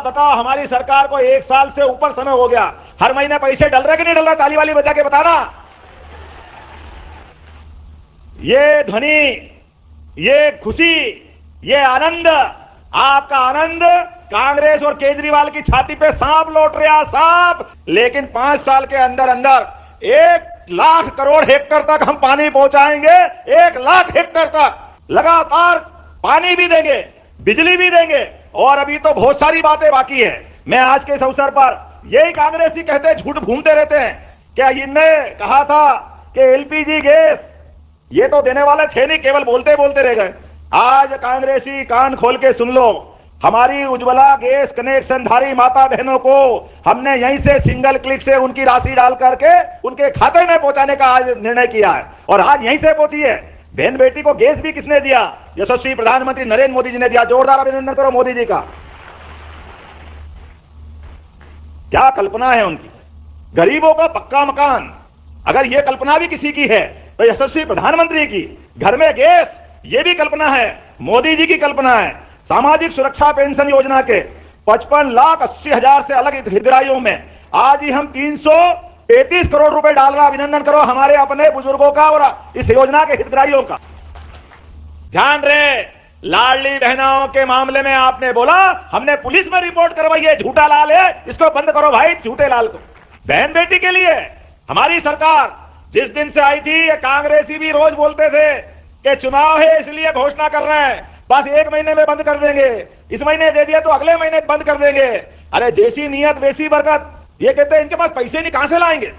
बताओ, हमारी सरकार को 1 साल से ऊपर समय हो गया, हर महीने पैसे डल रहे कि नहीं डल रहा? ताली वाली बजा के बताना। ये ध्वनि, ये खुशी, ये आनंद, आपका आनंद कांग्रेस और केजरीवाल की छाती पे सांप लौट रहा, सांप। लेकिन 5 साल के अंदर अंदर 1 लाख करोड़ हेक्टेयर तक हम पानी पहुंचाएंगे। 1 लाख हेक्टेयर तक लगातार पानी भी देंगे, बिजली भी देंगे, और अभी तो बहुत सारी बातें बाकी है। मैं आज के इस अवसर पर यही कांग्रेसी कहते झूठ घूमते रहते हैं, क्या इनने कहा था कि एलपीजी गैस ये तो देने वाले थे नहीं, केवल बोलते बोलते रह गए। आज कांग्रेसी कान खोल के सुन लो, हमारी उज्ज्वला गैस कनेक्शन धारी माता बहनों को हमने यहीं से सिंगल क्लिक से उनकी राशि डाल करके उनके खाते में पहुंचाने का आज निर्णय किया है, और आज यहीं से पहुंची है। बहन बेटी को गैस भी किसने दिया? यशस्वी प्रधानमंत्री नरेंद्र मोदी जी ने दिया। जोरदार अभिनंदन करो मोदी जी का। क्या कल्पना है उनकी, गरीबों का पक्का मकान। अगर यह कल्पना भी किसी की है तो यशस्वी प्रधानमंत्री की, घर में गैस, ये भी कल्पना है, मोदी जी की कल्पना है। सामाजिक सुरक्षा पेंशन योजना के 55,80,000 से अलग हितग्राहियों में आज ही हम 333 करोड़ रुपए डाल रहा। अभिनंदन करो हमारे अपने बुजुर्गों का और इस योजना के हितग्राहियों का। ध्यान रहे, लाडली बहनों के मामले में आपने बोला हमने पुलिस में रिपोर्ट करवाई है, झूठा लाल है, इसको बंद करो भाई, झूठे लाल को। बहन बेटी के लिए हमारी सरकार जिस दिन से आई थी, ये कांग्रेसी भी रोज बोलते थे कि चुनाव है इसलिए घोषणा कर रहे हैं, बस 1 महीने में बंद कर देंगे, इस महीने दे दिया तो अगले महीने बंद कर देंगे। अरे जैसी नियत वैसी बरकत। ये कहते हैं इनके पास पैसे नहीं, कहां से लाएंगे?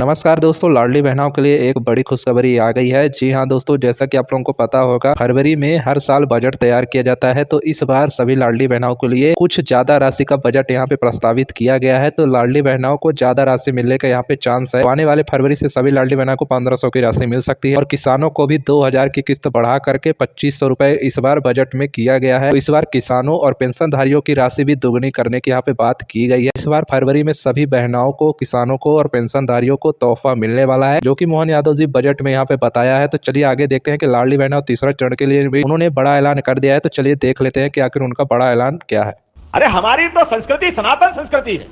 नमस्कार दोस्तों, लाडली बहनों के लिए एक बड़ी खुशखबरी आ गई है। जी हां दोस्तों, जैसा कि आप लोगों को पता होगा, फरवरी में हर साल बजट तैयार किया जाता है, तो इस बार सभी लाडली बहनों के लिए कुछ ज्यादा राशि का बजट यहां पे प्रस्तावित किया गया है। तो लाडली बहनों को ज्यादा राशि मिलने का यहाँ पे चांस है। आने वाले फरवरी से सभी लाडली बहनों को 1500 की राशि मिल सकती है, और किसानों को भी 2000 की किस्त बढ़ा करके 2500 रुपए इस बार बजट में किया गया है। तो इस बार किसानों और पेंशनधारियों की राशि भी दोगुनी करने की यहाँ पे बात की गई है। इस बार फरवरी में सभी बहनों को, किसानों को और पेंशनधारियों को तोहफा मिलने वाला है, जो कि मोहन यादव जी बजट में यहाँ पे बताया है। तो चलिए आगे देखते हैं कि लाडली बहनों तीसरा चरण के लिए भी उन्होंने बड़ा ऐलान कर दिया है। तो चलिए देख लेते हैं कि आखिर उनका बड़ा ऐलान क्या है। अरे हमारी तो संस्कृति सनातन संस्कृति है।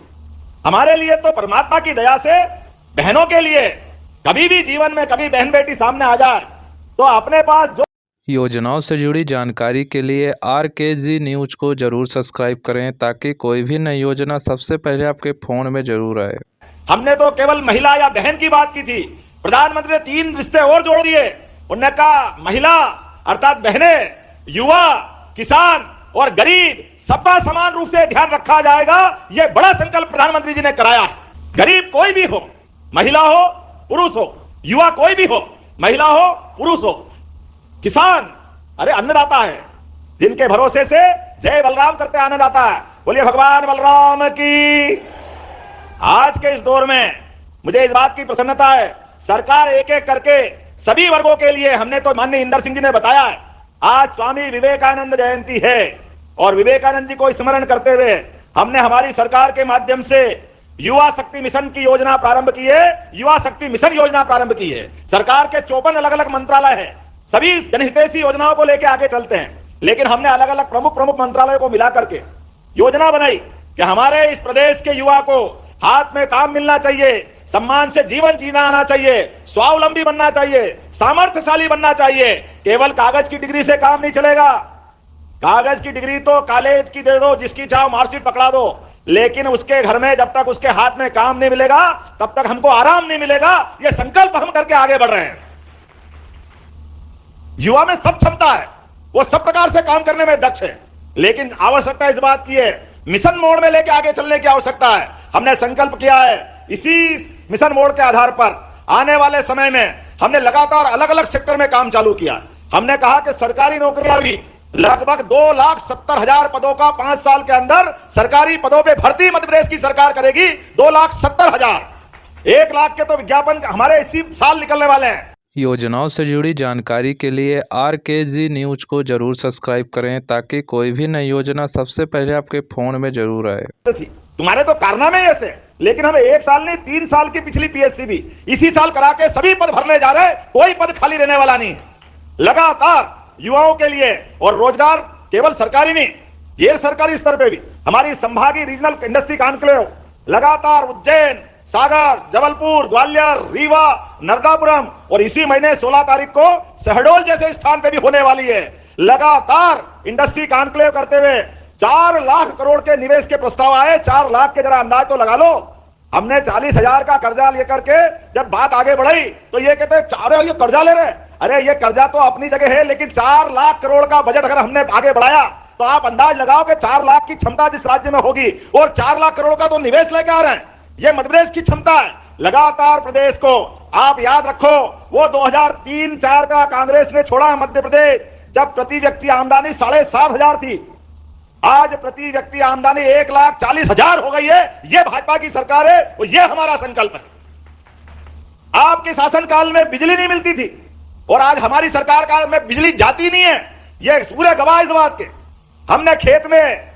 हमारे लिए तो परमात्मा की दया से बहनों के लिए कभी भी जीवन में कभी बहन बेटी सामने आ जाए तो अपने पास जो योजनाओं से जुड़ी जानकारी के लिए RKG न्यूज को जरूर सब्सक्राइब करें, ताकि कोई भी नई योजना सबसे पहले आपके फोन में जरूर आए। हमने तो केवल महिला या बहन की बात की थी, प्रधानमंत्री ने 3 रिश्ते और जोड़ दिए। उन्होंने कहा महिला अर्थात बहनें, युवा, किसान और गरीब सबका समान रूप से ध्यान रखा जाएगा। यह बड़ा संकल्प प्रधानमंत्री जी ने कराया है। गरीब कोई भी हो, महिला हो, पुरुष हो, युवा कोई भी हो, महिला हो, पुरुष हो, किसान, अरे अन्नदाता है, जिनके भरोसे से जय बलराम करते अन्नदाता है। बोलिए भगवान बलराम की। आज के इस दौर में मुझे इस बात की प्रसन्नता है, सरकार एक एक करके सभी वर्गों के लिए, हमने तो माननीय इंदर सिंह जी ने बताया है, आज स्वामी विवेकानंद जयंती है, और विवेकानंद जी को स्मरण करते हुए हमने हमारी सरकार के माध्यम से युवा शक्ति मिशन की योजना प्रारंभ की है। युवा शक्ति मिशन योजना प्रारंभ की है। सरकार के 54 अलग अलग मंत्रालय है, सभी जनहितैषी योजनाओं को लेकर आगे चलते हैं, लेकिन हमने अलग अलग प्रमुख मंत्रालयों को मिला करके योजना बनाई कि हमारे इस प्रदेश के युवा को हाथ में काम मिलना चाहिए, सम्मान से जीवन जीना आना चाहिए, स्वावलंबी बनना चाहिए, सामर्थ्यशाली बनना चाहिए। केवल कागज की डिग्री से काम नहीं चलेगा। कागज की डिग्री तो कॉलेज की दे दो, जिसकी चाहो मार्कशीट पकड़ा दो, लेकिन उसके घर में जब तक उसके हाथ में काम नहीं मिलेगा तब तक हमको आराम नहीं मिलेगा। यह संकल्प हम करके आगे बढ़ रहे हैं। युवा में सब क्षमता है, वो सब प्रकार से काम करने में दक्ष है, लेकिन आवश्यकता इस बात की है, मिशन मोड में लेके आगे चलने की आवश्यकता है। हमने संकल्प किया है, इसी मिशन मोड के आधार पर आने वाले समय में हमने लगातार अलग अलग सेक्टर में काम चालू किया। हमने कहा कि सरकारी नौकरियां भी लगभग 2,70,000 पदों का 5 साल के अंदर सरकारी पदों पे भर्ती मध्य प्रदेश की सरकार करेगी। 2,70,000, 1 लाख के तो विज्ञापन हमारे इसी साल निकलने वाले हैं। योजनाओं से जुड़ी जानकारी के लिए RKG न्यूज को जरूर सब्सक्राइब करें, ताकि कोई भी नई योजना सबसे पहले आपके फोन में जरूर आए। तुम्हारे तो कारनामे ऐसे, लेकिन हमें 1 साल नहीं 3 साल की पिछली PSC भी इसी साल करा के सभी पद भरने जा रहे हैं। कोई पद खाली रहने वाला नहीं। लगातार युवाओं के लिए और रोजगार केवल सरकारी नहीं, गैर सरकारी स्तर पे भी हमारी संभागीय रीजनल इंडस्ट्री कॉन्क्लेव लगातार उज्जैन, सागर, जबलपुर, ग्वालियर, रीवा, नरदापुरम और इसी महीने 16 तारीख को शहडोल जैसे स्थान पे भी होने वाली है। लगातार इंडस्ट्री कॉन्क्लेव करते हुए 4 लाख करोड़ के निवेश के प्रस्ताव आए। 4 लाख के जरा अंदाज तो लगा लो। हमने 40,000 का कर्जा लेकर के जब बात आगे बढ़ी तो ये कहते अरे ये कर्जा ले रहे, अरे ये कर्जा तो अपनी जगह है, लेकिन 4 लाख करोड़ का बजट अगर हमने आगे बढ़ाया तो आप अंदाज लगाओ कि 4 लाख की क्षमता जिस राज्य में होगी और 4 लाख करोड़ का तो निवेश लेके आ रहे हैं, ये मध्य प्रदेश की क्षमता है। लगातार प्रदेश को आप याद रखो, वो 2003-4 का कांग्रेस ने छोड़ा मध्य प्रदेश, जब प्रति व्यक्ति आमदनी 7,500 थी, आज प्रति व्यक्ति आमदनी 1,40,000 हो गई है। ये भाजपा की सरकार है और ये हमारा संकल्प है। आपके शासनकाल में बिजली नहीं मिलती थी और आज हमारी सरकार काल में बिजली जाती नहीं है, ये पूरे गवाह इस बात के। हमने खेत में,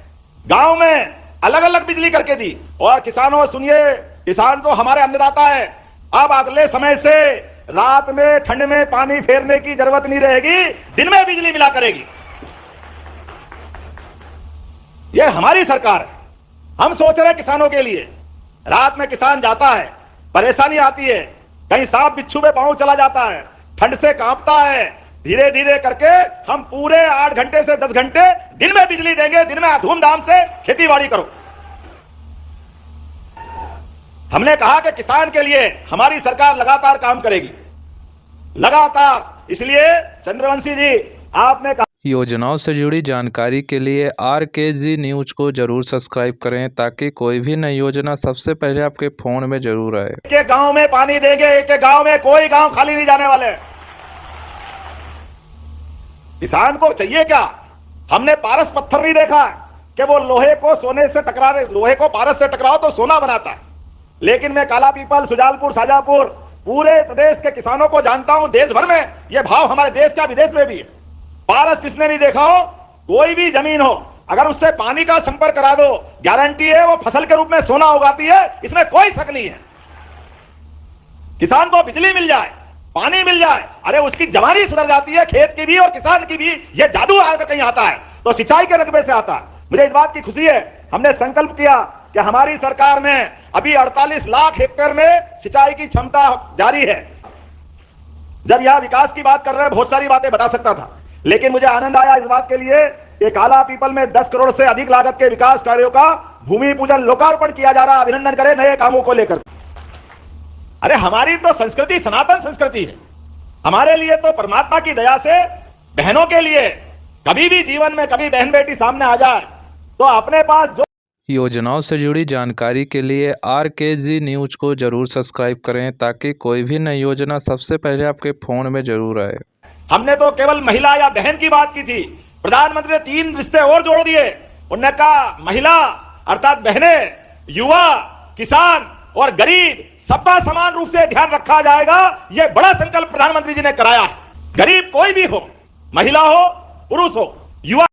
गांव में अलग अलग बिजली करके दी। और किसानों सुनिए, किसान तो हमारे अन्नदाता है। अब अगले समय से रात में ठंड में पानी फेरने की जरूरत नहीं रहेगी, दिन में बिजली मिला करेगी। यह हमारी सरकार है। हम सोच रहे हैं किसानों के लिए। रात में किसान जाता है, परेशानी आती है, कहीं सांप बिच्छू में पांव चला जाता है, ठंड से कांपता है। धीरे धीरे करके हम पूरे 8 घंटे से 10 घंटे दिन में बिजली देंगे। दिन में धूमधाम से खेती बाड़ी करो। हमने कहा कि किसान के लिए हमारी सरकार लगातार काम करेगी, लगातार। इसलिए चंद्रवंशी जी, आपने कहा योजनाओं से जुड़ी जानकारी के लिए RKG न्यूज को जरूर सब्सक्राइब करें ताकि कोई भी नई योजना सबसे पहले आपके फोन में जरूर आए। एक गांव में पानी देंगे, एक गांव में कोई गांव खाली नहीं जाने वाले। किसान को चाहिए क्या? हमने पारस पत्थर नहीं देखा कि वो लोहे को सोने से टकरा रहे, लोहे को पारस से टकराओ तो सोना बनाता है। लेकिन मैं काला पीपल, सुजालपुर, शाजापुर पूरे प्रदेश के किसानों को जानता हूं। देश भर में ये भाव हमारे देश का विदेश में भी है। पारस जिसने नहीं देखा हो, कोई भी जमीन हो, अगर उससे पानी का संपर्क करा दो, गारंटी है वो फसल के रूप में सोना उगाती है, इसमें कोई शक नहीं है। किसान को बिजली मिल जाए, पानी मिल जाए, अरे उसकी जवानी सुधर जाती है, खेत की भी और किसान की भी। ये जादू आकर कहीं आता है तो सिंचाई के रकबे से आता है। मुझे इस बात की खुशी है, हमने संकल्प किया कि हमारी सरकार में अभी 48 लाख हेक्टेयर में सिंचाई की क्षमता जारी है। जब यह विकास की बात कर रहे हैं, बहुत सारी बातें बता सकता था, लेकिन मुझे आनंद आया इस बात के लिए कि काला पीपल में 10 करोड़ से अधिक लागत के विकास कार्यों का भूमि पूजन, लोकार्पण किया जा रहा है। अभिनंदन करें नए कामों को लेकर। अरे हमारी तो संस्कृति सनातन संस्कृति है। हमारे लिए तो परमात्मा की दया से बहनों के लिए कभी भी जीवन में कभी बहन बेटी सामने आ जाए तो अपने पास जो योजनाओं से जुड़ी जानकारी के लिए RKG न्यूज को जरूर सब्सक्राइब करें ताकि कोई भी नई योजना सबसे पहले आपके फोन में जरूर आए। हमने तो केवल महिला या बहन की बात की थी। प्रधानमंत्री ने 3 रिश्ते और जोड़ दिए। उन्होंने कहा महिला अर्थात बहनें, युवा, किसान और गरीब सबका समान रूप से ध्यान रखा जाएगा। यह बड़ा संकल्प प्रधानमंत्री जी ने कराया है। गरीब कोई भी हो, महिला हो, पुरुष हो, युवा